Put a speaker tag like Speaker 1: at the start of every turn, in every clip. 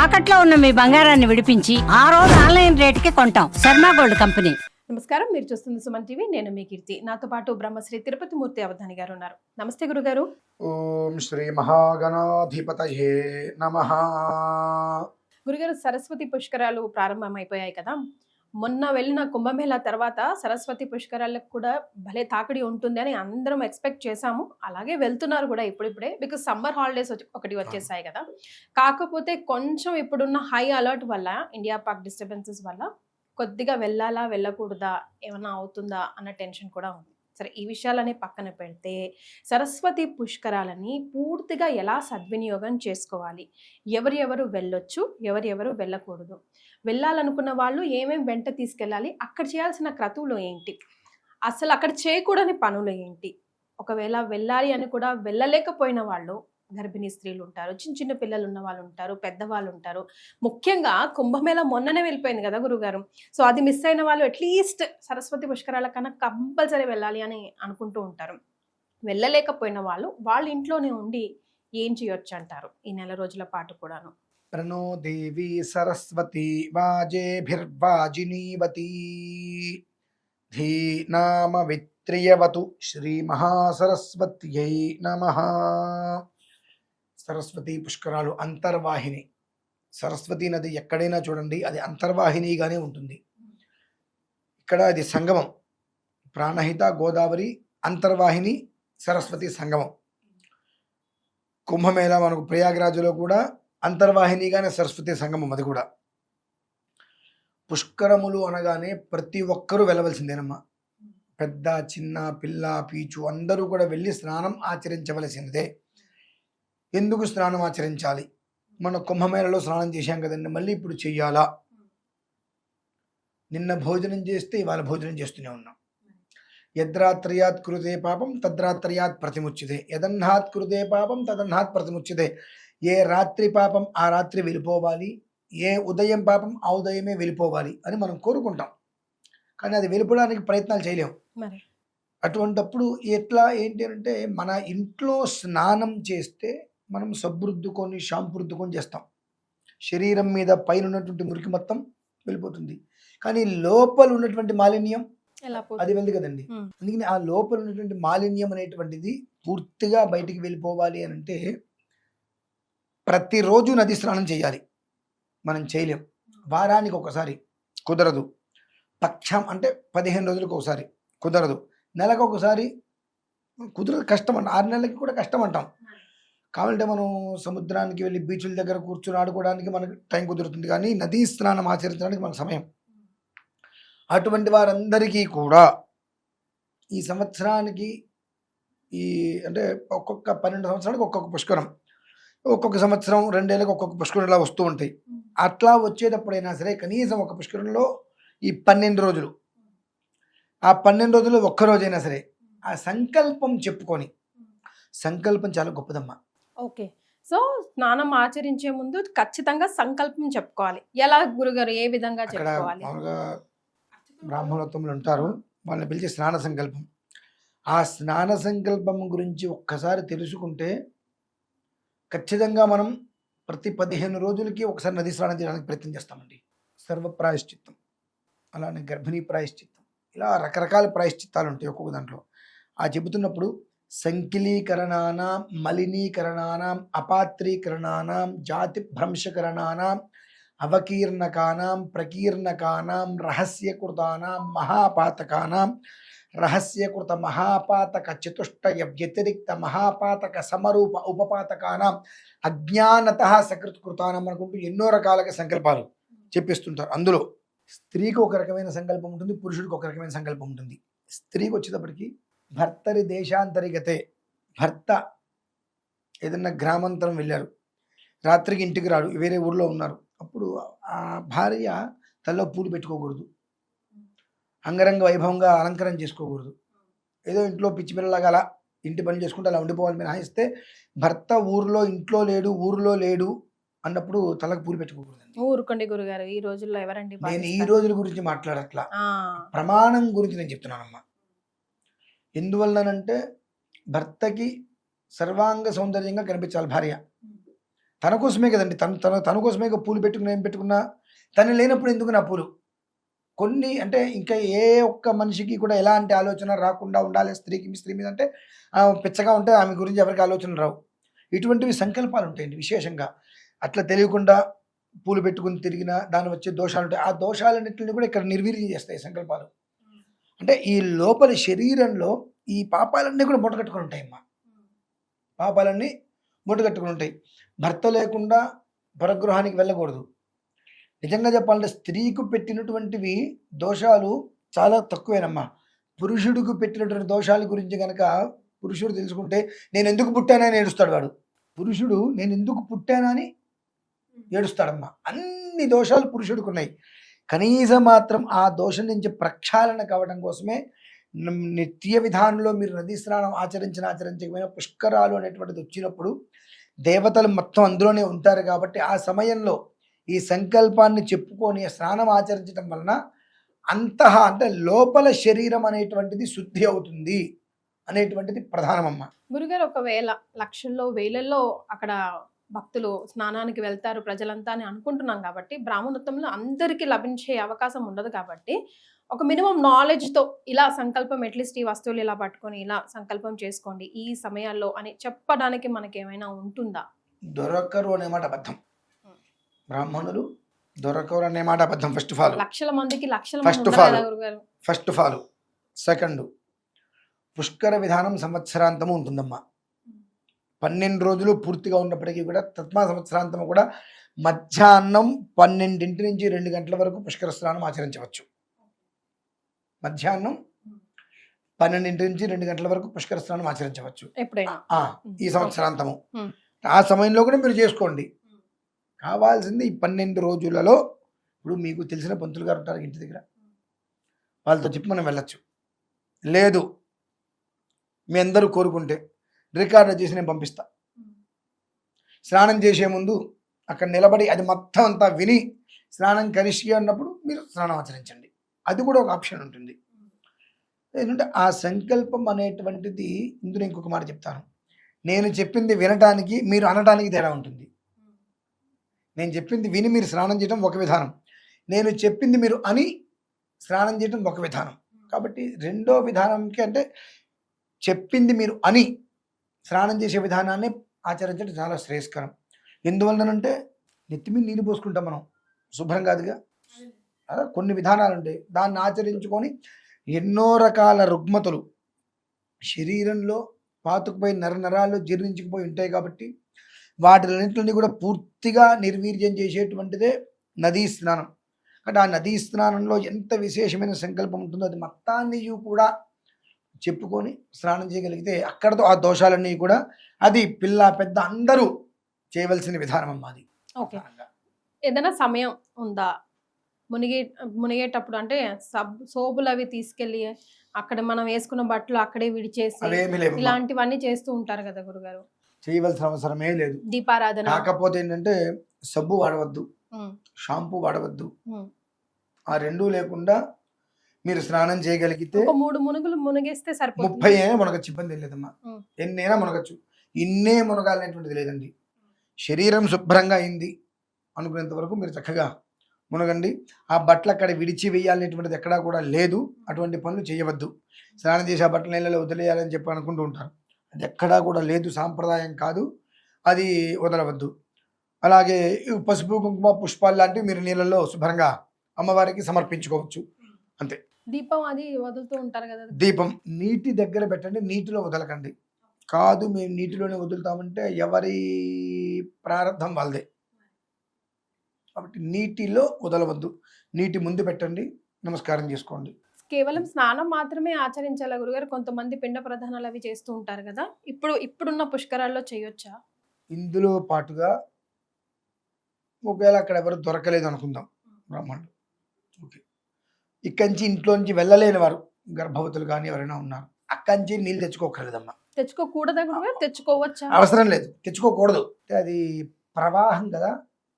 Speaker 1: తాకట్లో ఉన్న మీ బంగారాన్ని విడిపించి ఆ రోజు ఆన్లైన్ రేటుకి కొంటాం. Sharma gold company.
Speaker 2: నమస్కారం, మీరు చూస్తుంది సుమన్ టీవీ. నేను మీ కీర్తి. నాతో పాటు బ్రహ్మశ్రీ తిరుపతి మూర్తి అవధాని గారు ఉన్నారు. నమస్తే గురుగారు.
Speaker 3: ఓం శ్రీ మహాగణాధిపతయే నమః.
Speaker 2: గురుగారు, సరస్వతి పుష్కరాలు ప్రారంభమైపోయాయి కదా. మొన్న వెళ్ళిన కుంభమేళా తర్వాత సరస్వతి పుష్కరాలకు కూడా భలే తాకిడి ఉంటుంది అని అందరం ఎక్స్పెక్ట్ చేశాము. అలాగే వెళ్తున్నారు కూడా ఇప్పుడిప్పుడే, బికాస్ సమ్మర్ హాలిడేస్ ఒకటి వచ్చేసాయి కదా. కాకపోతే కొంచెం ఇప్పుడున్న హై అలర్ట్ వల్ల, ఇండియా పాక్ డిస్టర్బెన్సెస్ వల్ల కొద్దిగా వెళ్ళాలా వెళ్ళకూడదా, ఏమన్నా అవుతుందా అన్న టెన్షన్ కూడా ఉంది. సరే, ఈ విషయాలని పక్కన పెడితే సరస్వతి పుష్కరాలని పూర్తిగా ఎలా సద్వినియోగం చేసుకోవాలి, ఎవరు వెళ్ళొచ్చు, ఎవరు వెళ్ళకూడదు, వెళ్ళాలనుకున్న వాళ్ళు ఏమేమి వెంట తీసుకెళ్ళాలి, అక్కడ చేయాల్సిన క్రతువులు ఏంటి, అసలు అక్కడ చేయకూడని పనులు ఏంటి, ఒకవేళ వెళ్ళాలి అని కూడా వెళ్ళలేకపోయిన వాళ్ళు, గర్భిణీ స్త్రీలు ఉంటారు, చిన్న చిన్న పిల్లలు ఉన్న వాళ్ళు ఉంటారు, పెద్దవాళ్ళు ఉంటారు. ముఖ్యంగా కుంభమేళా మొన్ననే వెళ్ళిపోయింది కదా గురుగారు. సో అది మిస్ అయిన వాళ్ళు అట్లీస్ట్ సరస్వతి పుష్కరాల కన్నా కంపల్సరీ వెళ్ళాలి అని అనుకుంటూ ఉంటారు. వెళ్ళలేకపోయిన వాళ్ళు వాళ్ళ ఇంట్లోనే ఉండి ఏం చేయొచ్చు అంటారు ఈ నెల రోజుల పాటు కూడాను?
Speaker 3: ప్రణో దేవి సరస్వతి వాజేభిర్వాజినీవతి ధీనామ విత్రియవతు శ్రీ మహాసరస్వత్యై నమః. సరస్వతి పుష్కరాలు అంతర్వాహిని. సరస్వతి నది ఎక్కడైనా చూడండి, అది అంతర్వాహినిగానే ఉంటుంది. ఇక్కడ అది సంగమం. ప్రాణహిత గోదావరి అంతర్వాహిని, సరస్వతి సంగమం. కుంభమేళా మనకు ప్రయాగరాజులో కూడా అంతర్వాహినిగానే సరస్వతి సంగమం. అది కూడా పుష్కరములు అనగానే ప్రతి ఒక్కరూ వెళ్ళవలసిందేనమ్మా. పెద్ద చిన్న పిల్ల పీచు అందరూ కూడా వెళ్ళి స్నానం ఆచరించవలసినదే. ఎందుకు స్నానం ఆచరించాలి? మన కుంభమేళలో స్నానం చేశాం కదండి, మళ్ళీ ఇప్పుడు చెయ్యాలా? నిన్న భోజనం చేస్తే ఇవాళ భోజనం చేస్తూనే ఉన్నాం. యద్రాత్రయాత్ కృతే పాపం తద్రాత్రయాత్ ప్రతిముచ్యతే, యదన్నాత్ కృతే పాపం తదన్నాత్ ప్రతిముచ్యతే. ఏ రాత్రి పాపం ఆ రాత్రి వెళ్ళిపోవాలి, ఏ ఉదయం పాపం ఆ ఉదయమే వెళ్ళిపోవాలి అని మనం కోరుకుంటాం. కానీ అది వెళ్ళిపోవడానికి ప్రయత్నాలు చేయలేము. అటువంటప్పుడు ఎట్లా ఏంటి అంటే, మన ఇంట్లో స్నానం చేస్తే మనం సబ్బు రుద్దుకొని షాంపూ రుద్దుకొని చేస్తాం. శరీరం మీద పైన ఉన్నటువంటి మురికి మొత్తం వెళ్ళిపోతుంది. కానీ లోపల ఉన్నటువంటి మాలిన్యం అది వెళ్ళదు కదండి. అందుకని ఆ లోపల ఉన్నటువంటి మాలిన్యం అనేటువంటిది పూర్తిగా బయటికి వెళ్ళిపోవాలి అని అంటే ప్రతిరోజు నది స్నానం చేయాలి. మనం చేయలేం. వారానికి ఒకసారి కుదరదు. పక్షం అంటే 15 రోజులకు ఒకసారి కుదరదు. నెలకు ఒకసారి కుదరదు, కష్టం అంట. 6 నెలలకి కూడా కష్టం అంటాం. కావాలంటే మనం సముద్రానికి వెళ్ళి బీచ్ల దగ్గర కూర్చొని ఆడుకోవడానికి మనకు టైం కుదురుతుంది, కానీ నదీ స్నానం ఆచరించడానికి మనకు సమయం. అటువంటి వారందరికీ కూడా ఈ సంవత్సరానికి అంటే ఒక్కొక్క 12 సంవత్సరాలకు ఒక్కొక్క పుష్కరం, ఒక్కొక్క సంవత్సరం 2 ఏళ్ళకి ఒక్కొక్క పుష్కరం ఇలా వస్తూ ఉంటాయి. అట్లా వచ్చేటప్పుడైనా సరే కనీసం ఒక పుష్కరంలో ఈ 12 రోజులు, ఆ 12 రోజుల్లో ఒక్కరోజైనా సరే ఆ సంకల్పం చెప్పుకొని, సంకల్పం చాలా గొప్పదమ్మా.
Speaker 2: ఓకే, సో స్నానం ఆచరించే ముందు ఖచ్చితంగా సంకల్పం చెప్పుకోవాలి. ఎలా గురుగారు, ఏ విధంగా చెప్పుకోవాలి?
Speaker 3: మామూలుగా బ్రాహ్మణోత్తములు ఉంటారు, వాళ్ళని పిలిచి స్నాన సంకల్పం. ఆ స్నాన సంకల్పం గురించి ఒక్కసారి తెలుసుకుంటే ఖచ్చితంగా మనం ప్రతి 15 రోజులకి ఒకసారి నది స్నానం చేయడానికి ప్రయత్నం చేస్తామండి. సర్వ ప్రాయశ్చిత్తం, అలానే గర్భిణీ ప్రాయశ్చిత్తం, ఇలా రకరకాల ప్రాయశ్చిత్తాలు ఉంటాయి ఒక్కొక్క దాంట్లో. ఆ చెబుతున్నప్పుడు సంకిలీకరణానాం, మలినీకరణానాం, అపాత్రీకరణానాం, జాతి భ్రంశకరణానాం, అవకీర్ణకానాం, ప్రకీర్ణకానాం, రహస్యకృతానాం, మహాపాతకానాం, రహస్యకృత మహాపాతక చతుష్టయ వ్యతిరిక్త మహాపాతక సమరూప ఉపపాతకానాం, అజ్ఞానత సకృత్కృతానం అనుకుంటూ ఎన్నో రకాలుగా సంకల్పాలు చెప్పిస్తుంటారు. అందులో స్త్రీకి ఒక రకమైన సంకల్పం ఉంటుంది, పురుషుడికి ఒక రకమైన సంకల్పం ఉంటుంది. స్త్రీకి వచ్చేటప్పటికి భర్తరి దేశాంతరిగతే, భర్త ఏదన్నా గ్రామాంతరం వెళ్ళారు, రాత్రికి ఇంటికి రాడు, వేరే ఊళ్ళో ఉన్నారు, అప్పుడు ఆ భార్య తలలో పూలు పెట్టుకోకూడదు, అంగరంగ వైభవంగా అలంకరణ చేసుకోకూడదు. ఏదో ఇంట్లో పిచ్చి పిల్లలాగా అలా ఇంటి పని చేసుకుంటే అలా ఉండిపోవాలి. మీరు ఆయిస్తే భర్త ఊరిలో లేడు అన్నప్పుడు తలకు పూలు పెట్టుకోకూడదు.
Speaker 2: ఊరుకోండి గురుగారు, ఈ రోజుల్లో ఎవరండి?
Speaker 3: నేను ఈ రోజుల గురించి మాట్లాడట్లా, ప్రమాణం గురించి నేను చెప్తున్నానమ్మా. ఎందువల్లనంటే భర్తకి సర్వాంగ సౌందర్యంగా కనిపించాలి భార్య. తన కోసమే కదండి, తన కోసమే పూలు పెట్టుకున్నా ఏం పెట్టుకున్నా, తను లేనప్పుడు ఎందుకు నా పూలు. కొన్ని అంటే ఇంకా ఏ ఒక్క మనిషికి కూడా ఎలాంటి ఆలోచన రాకుండా ఉండాలి స్త్రీ మీద అంటే పిచ్చగా ఉంటే ఆమె గురించి ఎవరికి ఆలోచన రావు. ఇటువంటివి సంకల్పాలు ఉంటాయండి విశేషంగా. అట్లా తెలియకుండా పూలు పెట్టుకుని తిరిగినా దాని వచ్చే దోషాలు ఉంటాయి. ఆ దోషాలన్నింటిని కూడా ఇక్కడ నిర్వీర్యం చేస్తాయి సంకల్పాలు. అంటే ఈ లోపలి శరీరంలో ఈ పాపాలన్నీ కూడా మూటగట్టుకుని ఉంటాయమ్మా. పాపాలన్నీ మూటగట్టుకుని ఉంటాయి. భర్త లేకుండా పరగృహానికి వెళ్ళకూడదు. నిజంగా చెప్పాలంటే స్త్రీకు పెట్టినటువంటివి దోషాలు చాలా తక్కువేనమ్మా. పురుషుడికి పెట్టినటువంటి దోషాల గురించి కనుక పురుషుడు తెలుసుకుంటే నేను ఎందుకు పుట్టానని ఏడుస్తాడు వాడు. పురుషుడు నేను ఎందుకు పుట్టానని ఏడుస్తాడమ్మా. అన్ని దోషాలు పురుషుడికి ఉన్నాయి. కనీసం మాత్రం ఆ దోషం నుంచి ప్రక్షాళన కావడం కోసమే నిత్య విధానంలో మీరు నదీ స్నానం ఆచరించకపోయినా పుష్కరాలు అనేటువంటిది వచ్చినప్పుడు దేవతలు మొత్తం అందులోనే ఉంటారు కాబట్టి ఆ సమయంలో ఈ సంకల్పాన్ని చెప్పుకొని స్నానం ఆచరించడం వలన అంటే లోపల శరీరం అనేటువంటిది శుద్ధి అవుతుంది అనేటువంటిది ప్రధానమమ్మ.
Speaker 2: గురుగారు, ఒకవేళ లక్షల్లో వేలల్లో అక్కడ భక్తులు స్నానానికి వెళ్తారు ప్రజలంతా అని అనుకుంటున్నాం కాబట్టి బ్రాహ్మణోత్తంలో అందరికీ లభించే అవకాశం ఉండదు కాబట్టి ఒక మినిమం నాలెడ్జ్తో ఇలా సంకల్పం అట్లీస్ట్ ఈ వస్తువులు ఇలా పట్టుకొని ఇలా సంకల్పం చేసుకోండి ఈ సమయాల్లో అని చెప్పడానికి మనకి ఏమైనా ఉంటుందా?
Speaker 3: దొరకరు అనే మాట అబద్ధం. బ్రాహ్మణులు దొరకరు అనే మాట అబద్ధం. ఫస్ట్ ఆఫ్ ఆల్
Speaker 2: లక్షల మందికి
Speaker 3: ఫస్ట్ ఆఫ్ ఆల్ సెకండ్ పుష్కర విధానం సంవత్సరాంతము ఉంటుందమ్మా. 12 రోజులు పూర్తిగా ఉన్నప్పటికీ కూడా తత్మా సంవత్సరాంతము కూడా మధ్యాహ్నం 12 నుంచి 2 గంటల వరకు పుష్కర స్నానం ఆచరించవచ్చు. మధ్యాహ్నం 12 నుంచి 2 గంటల వరకు పుష్కర స్నానం ఆచరించవచ్చు ఈ సంవత్సరాంతము. ఆ సమయంలో కూడా మీరు చేసుకోండి. కావాల్సింది ఈ 12 రోజులలో ఇప్పుడు మీకు తెలిసిన పంతులు గారు ఉంటారు ఇంటి దగ్గర, వాళ్ళతో చెప్పి మనం వెళ్ళచ్చు. లేదు మీ అందరూ కోరుకుంటే రికార్డు చేసి నేను పంపిస్తా. స్నానం చేసే ముందు అక్కడ నిలబడి అది మొత్తం అంతా విని స్నానం కరిషి అన్నప్పుడు మీరు స్నానం ఆచరించండి. అది కూడా ఒక ఆప్షన్ ఉంటుంది. ఎందుకంటే ఆ సంకల్పం అనేటువంటిది ఇందులో ఇంకొక మాట చెప్తాను. నేను చెప్పింది వినటానికి మీరు అనటానికి తేడా ఉంటుంది. నేను చెప్పింది విని మీరు స్నానం చేయడం ఒక విధానం, నేను చెప్పింది మీరు అని స్నానం చేయడం ఒక విధానం. కాబట్టి రెండో విధానంకి అంటే చెప్పింది మీరు అని స్నానం చేసే విధానాన్ని ఆచరించడం చాలా శ్రేయస్కరం. ఎందువల్లనంటే నెత్తి మీద నీళ్ళు పోసుకుంటాం మనం, శుభ్రం కాదుగా. అలా కొన్ని విధానాలు ఉంటాయి. దాన్ని ఆచరించుకొని ఎన్నో రకాల రుగ్మతలు శరీరంలో పాతుకుపోయి నరాలు జీర్ణించుకుపోయి ఉంటాయి కాబట్టి వాటిలన్నింటినీ కూడా పూర్తిగా నిర్వీర్యం చేసేటువంటిదే నదీ స్నానం. అంటే ఆ నదీ స్నానంలో ఎంత విశేషమైన సంకల్పం ఉంటుందో అది మొత్తాన్ని కూడా చెప్పుకొని స్నానం చేయగలిగితే అక్కడతో ఆ దోషాలన్నీ కూడా అది పిల్ల పెద్ద అందరూ చేయవలసిన విధానం అమ్మా. అది
Speaker 2: ఓకే. ఏదైనా సమయం ఉందా మునిగేటప్పుడు? అంటే సోపులు అవి తీసుకెళ్ళి అక్కడ మనం వేసుకున్న బట్టలు అక్కడే విడిచేసి ఇలాంటివన్నీ చేస్తూ ఉంటారు కదా గురుగారు.
Speaker 3: చేయవలసిన అవసరమే లేదు.
Speaker 2: దీపారాధన కాకపోతే
Speaker 3: ఏంటంటే సబ్బు వాడవద్దు, షాంపూ వాడవద్దు. ఆ రెండూ లేకుండా మీరు స్నానం చేయగలిగితే
Speaker 2: 3 మునుగులు మునిగేస్తే సరిపోతుంది.
Speaker 3: 30 అయినా మునగచ్చు, ఇబ్బంది లేదమ్మా. ఎన్నైనా మునగచ్చు, ఇన్నే మునగాలనేటువంటిది లేదండి. శరీరం శుభ్రంగా అయింది అనుకునేంత వరకు మీరు చక్కగా మునగండి. ఆ బట్టలు అక్కడ విడిచి వేయాలనేటువంటిది ఎక్కడా కూడా లేదు. అటువంటి పనులు చేయవద్దు. స్నానం చేసి ఆ బట్టలు నీళ్ళలో వదిలేయాలని చెప్పి అనుకుంటూ ఉంటారు, అది ఎక్కడా కూడా లేదు, సాంప్రదాయం కాదు, అది వదలవద్దు. అలాగే పసుపు కుంకుమ పుష్పాలు లాంటివి మీరు నీళ్ళలో శుభ్రంగా అమ్మవారికి సమర్పించుకోవచ్చు, అంతే.
Speaker 2: దీపం అది వదులుతూ ఉంటారు కదా,
Speaker 3: దీపం నీటి దగ్గర పెట్టండి, నీటిలో వదలకండి. కాదు మేము నీటిలోనే వదులుతామంటే ఎవరి ప్రారంధం వాళ్ళదే. కాబట్టి నీటిలో వదలవద్దు, నీటి ముందు పెట్టండి, నమస్కారం చేసుకోండి.
Speaker 2: కేవలం స్నానం మాత్రమే ఆచరించాలా గురుగారు? కొంతమంది పిండ ప్రధానాలు అవి చేస్తూ ఉంటారు కదా, ఇప్పుడున్న పుష్కరాల్లో చేయొచ్చా?
Speaker 3: ఇందులో పాటుగా ఒకవేళ అక్కడ ఎవరు దొరకలేదు అనుకుందాం బ్రాహ్మణుడు, ఓకే, ఇక్కడి నుంచి ఇంట్లోంచి వెళ్ళలేని వారు గర్భవతులు కానీ ఎవరైనా ఉన్నారు, అక్కడి నుంచి నీళ్ళు తెచ్చుకోకర్లేదమ్మా.
Speaker 2: తెచ్చుకోకూడదా గురుగారు? తెచ్చుకోవచ్చా?
Speaker 3: అవసరం లేదు, తెచ్చుకోకూడదు. అది ప్రవాహం కదా,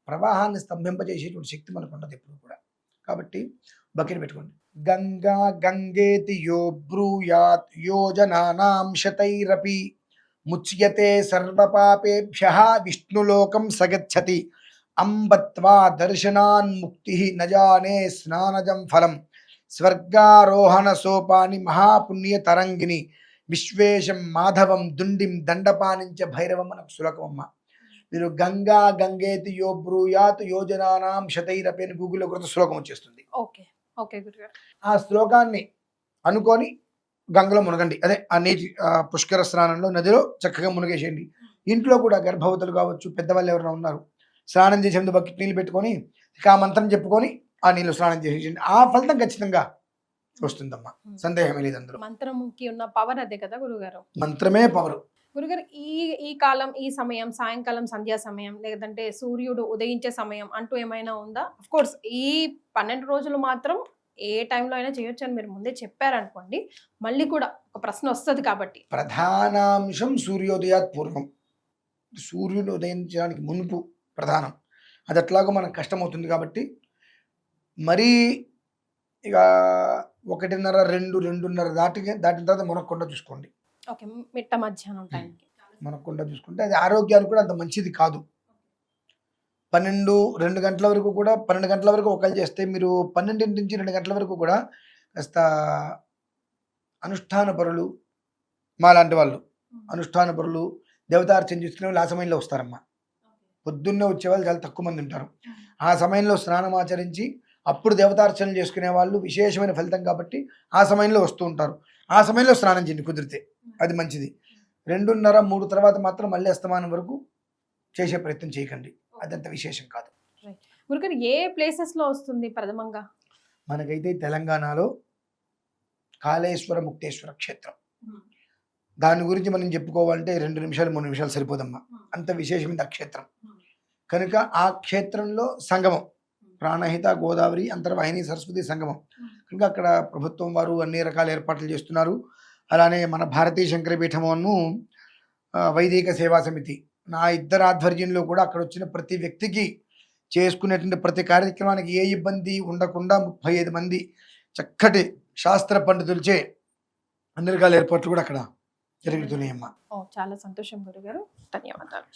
Speaker 3: ప్రవాహాన్ని స్తంభింపజేసేటువంటి శక్తి మనకు ఉండదు ఎప్పుడు కూడా. కాబట్టి బకెట్ పెట్టుకోండి. గంగా గంగేతి యో బ్రూయాత్ యోజనానాం శతైరపి ముచ్యతే సర్వపాపేభ్యః విష్ణులోకం సగచ్చతి అంబత్వా దర్శనాన్ముక్తి నజానే స్నానజం ఫలం స్వర్గారోహణ సోపాని మహాపుణ్య తరంగిణి విశ్వేశం మాధవం దుండిం దండపానించ భైరవం అని ఒక శ్లోకం అమ్మ. మీరు గంగా గంగేతి యో బ్రూయాత్ యోజనానాం శతైరపి అని గూగుల్లో కొత్త శ్లోకం వచ్చేస్తుంది.
Speaker 2: ఓకే ఓకే గురుగారు.
Speaker 3: ఆ శ్లోకాన్ని అనుకొని గంగలో మునగండి. అదే ఆ నీటి పుష్కర స్నానంలో నదిలో చక్కగా మునగేసేయండి. ఇంట్లో కూడా గర్భవతులు కావచ్చు, పెద్దవాళ్ళు ఎవరైనా ఉన్నారు, స్నానం చేసే ముందు బకెట్ నీళ్ళు పెట్టుకొని ఇక ఆ మంత్రం చెప్పుకొని ఆ నీళ్ళు స్నానం చేసేయండి. ఆ ఫలితం ఖచ్చితంగా వస్తుందమ్మా, సందేహమే లేదు అందులో.
Speaker 2: మంత్రంకి ఉన్న పవర్ అదే కదా గురుగారు.
Speaker 3: మంత్రమే పవర్.
Speaker 2: గురుగారు ఈ కాలం, ఈ సమయం, సాయంకాలం సంధ్యా సమయం, లేదంటే సూర్యుడు ఉదయించే సమయం అంటూ ఏమైనా ఉందా? అఫ్ కోర్స్ ఈ 12 రోజులు మాత్రం ఏ టైంలో అయినా చేయొచ్చు అని మీరు ముందే చెప్పారనుకోండి, మళ్ళీ కూడా ఒక ప్రశ్న వస్తుంది కాబట్టి.
Speaker 3: ప్రధానాంశం సూర్యోదయాత్ పూర్వం, సూర్యుడు ఉదయించడానికి మునుపు ప్రధానం. అది అట్లాగో మనకు కష్టమవుతుంది కాబట్టి మరీ ఇక 1:30, 2:30 దాటిన తర్వాత మునక్కుండా చూసుకోండి.
Speaker 2: ఓకే, మిట్ట మధ్యాహ్నం టైంకి
Speaker 3: మునక్కుండా చూసుకుంటే అది ఆరోగ్యానికి కూడా అంత మంచిది కాదు. 2 గంటల వరకు కూడా, 12 గంటల వరకు ఒకళ్ళు చేస్తే మీరు 12 నుంచి 2 గంటల వరకు కూడా కాస్త అనుష్ఠాన పరులు, మాలాంటి వాళ్ళు అనుష్ఠాన పరులు, దేవతార్చన చేసుకునే వాళ్ళు ఆ సమయంలో వస్తారమ్మా. పొద్దున్నే వచ్చేవాళ్ళు చాలా తక్కువ మంది ఉంటారు. ఆ సమయంలో స్నానం ఆచరించి అప్పుడు దేవతార్చనలు చేసుకునే వాళ్ళు విశేషమైన ఫలితం కాబట్టి ఆ సమయంలో వస్తూ ఉంటారు. ఆ సమయంలో స్నానం చేయండి కుదిరితే, అది మంచిది. 2:30, 3 తర్వాత మాత్రం మళ్ళీ అస్తమానం వరకు చేసే ప్రయత్నం చేయకండి, అదంత విశేషం కాదు.
Speaker 2: గురుగారు ఏ ప్లేసెస్ లో వస్తుంది ప్రథమంగా?
Speaker 3: మనకైతే తెలంగాణలో కాళేశ్వర ముక్తేశ్వర క్షేత్రం, దాని గురించి మనం చెప్పుకోవాలంటే 2 నిమిషాలు 3 నిమిషాలు సరిపోదమ్మా, అంత విశేషమైంది ఆ క్షేత్రం. కనుక ఆ క్షేత్రంలో సంగమం, ప్రాణహిత, గోదావరి, అంతర్వాహిని, సరస్వతి సంగమం. కనుక అక్కడ ప్రభుత్వం వారు అన్ని రకాల ఏర్పాట్లు చేస్తున్నారు. అలానే మన భారతీయ శంకరపీఠమును వైదిక సేవా సమితి, నా ఇద్దరు ఆధ్వర్యంలో కూడా అక్కడ వచ్చిన ప్రతి వ్యక్తికి చేసుకునేటువంటి ప్రతి కార్యక్రమానికి ఏ ఇబ్బంది ఉండకుండా 35 మంది చక్కటి శాస్త్ర పండితులచే అన్ని రకాల ఏర్పాట్లు కూడా అక్కడ జరుగుతున్నాయమ్మా.
Speaker 2: చాలా సంతోషం గురుగారు, ధన్యవాదాలు.